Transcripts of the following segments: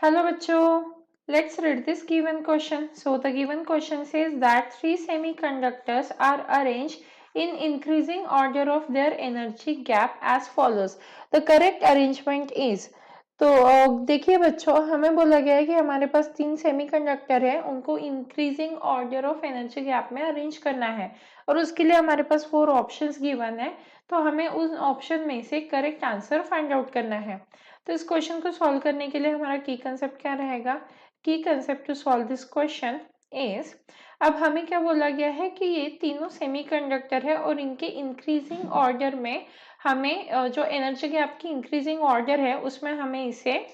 Hello bachcho, let's read this given question. So the given question says that three semiconductors are arranged in increasing order of their energy gap as follows. The correct arrangement is तो देखिए बच्चों हमें बोला गया है कि हमारे पास तीन सेमीकंडक्टर है उनको increasing order of energy gap में अरेंज करना है और उसके लिए हमारे पास 4 ऑप्शंस गिवन है तो हमें उस ऑप्शन में से करेक्ट आंसर फाइंड आउट करना है। तो इस क्वेश्चन को सॉल्व करने के लिए हमारा की कंसेप्ट क्या रहेगा? Key concept to solve this question is, अब हमें क्या बोला गया है कि ये तीनों सेमीकंडक्टर है और इनके इंक्रीजिंग ऑर्डर में हमें जो एनर्जी गैप की इंक्रीजिंग ऑर्डर है उसमें हमें इसे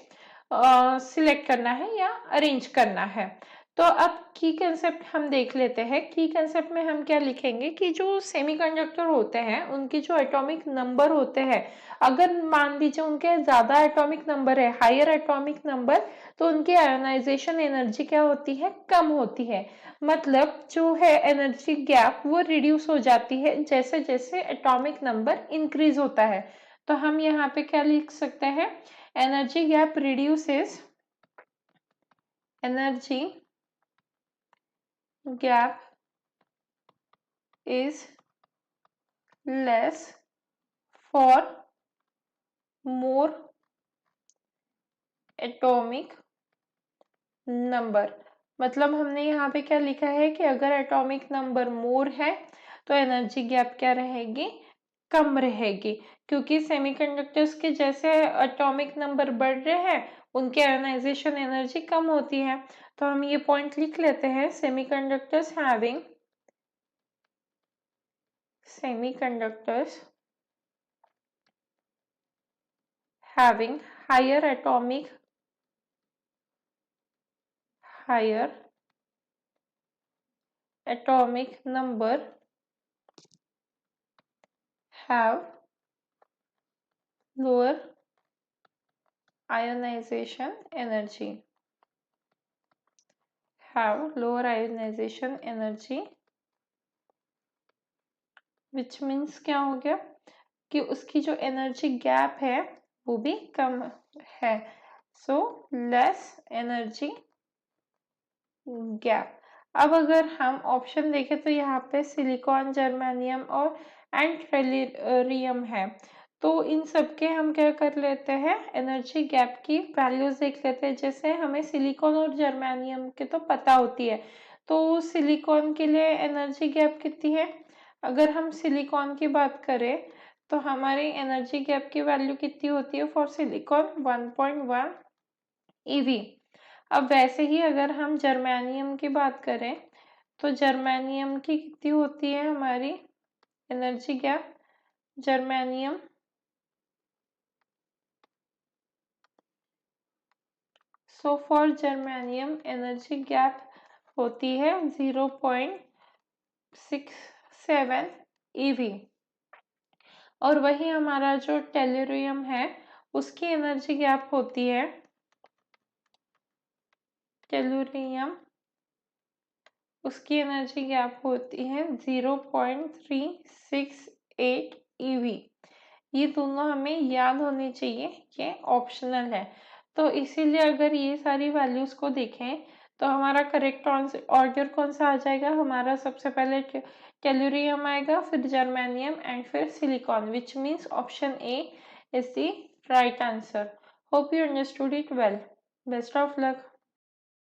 सिलेक्ट करना है या अरेंज करना है। तो अब की कंसेप्ट हम देख लेते हैं। की कंसेप्ट में हम क्या लिखेंगे कि जो सेमीकंडक्टर होते हैं उनके जो एटॉमिक नंबर होते हैं, अगर मान लीजिए उनके ज्यादा एटॉमिक नंबर है, हायर एटॉमिक नंबर, तो उनकी आयोनाइजेशन एनर्जी क्या होती है? कम होती है। मतलब जो है एनर्जी गैप वो रिड्यूस हो जाती है जैसे जैसे एटॉमिक नंबर इंक्रीज होता है। तो हम यहाँ पे क्या लिख सकते हैं? Energy gap reduces, energy gap is less for more atomic number। मतलब हमने यहाँ पे क्या लिखा है कि अगर एटॉमिक नंबर मोर है तो एनर्जी गैप क्या रहेगी? कम रहेगी, क्योंकि सेमीकंडक्टर्स के जैसे एटॉमिक नंबर बढ़ रहे हैं उनके आयोनाइजेशन एनर्जी कम होती है। तो हम ये पॉइंट लिख लेते हैं, semiconductors having semiconductors having higher atomic number have lower ionization energy, which means क्या हो गया कि उसकी जो एनर्जी गैप है वो भी कम है। So less energy gap. अब अगर हम ऑप्शन देखें तो यहाँ पे सिलिकॉन, जर्मेनियम और एंट्रेलियम है। तो इन सब के हम क्या कर लेते हैं? एनर्जी गैप की वैल्यूज देख लेते हैं। जैसे हमें सिलिकॉन और जर्मेनियम के तो पता होती है, तो सिलिकॉन के लिए एनर्जी गैप कितनी है? अगर हम सिलिकॉन की बात करें तो हमारी एनर्जी गैप की वैल्यू कितनी होती है फॉर सिलिकॉन? 1.1 ईवी। अब वैसे ही अगर हम जर्मेनियम की बात करें तो जर्मेनियम की कितनी होती है हमारी energy gap? Germanium so for germanium energy gap होती है 0.67 ईवी। और वही हमारा जो टेलुरियम है उसकी एनर्जी गैप होती है, टेलुरियम उसकी एनर्जी गैप होती है 0.368 ईवी। ये दोनों हमें याद होनी चाहिए, ये ऑप्शनल है। तो इसीलिए अगर ये सारी वैल्यूज को देखें तो हमारा करेक्ट ऑर्डर कौन सा आ जाएगा? हमारा सबसे पहले टेलुरियम आएगा, फिर जर्मेनियम एंड फिर silicon, which means option A is the right answer. Hope you understood it well. Best of luck.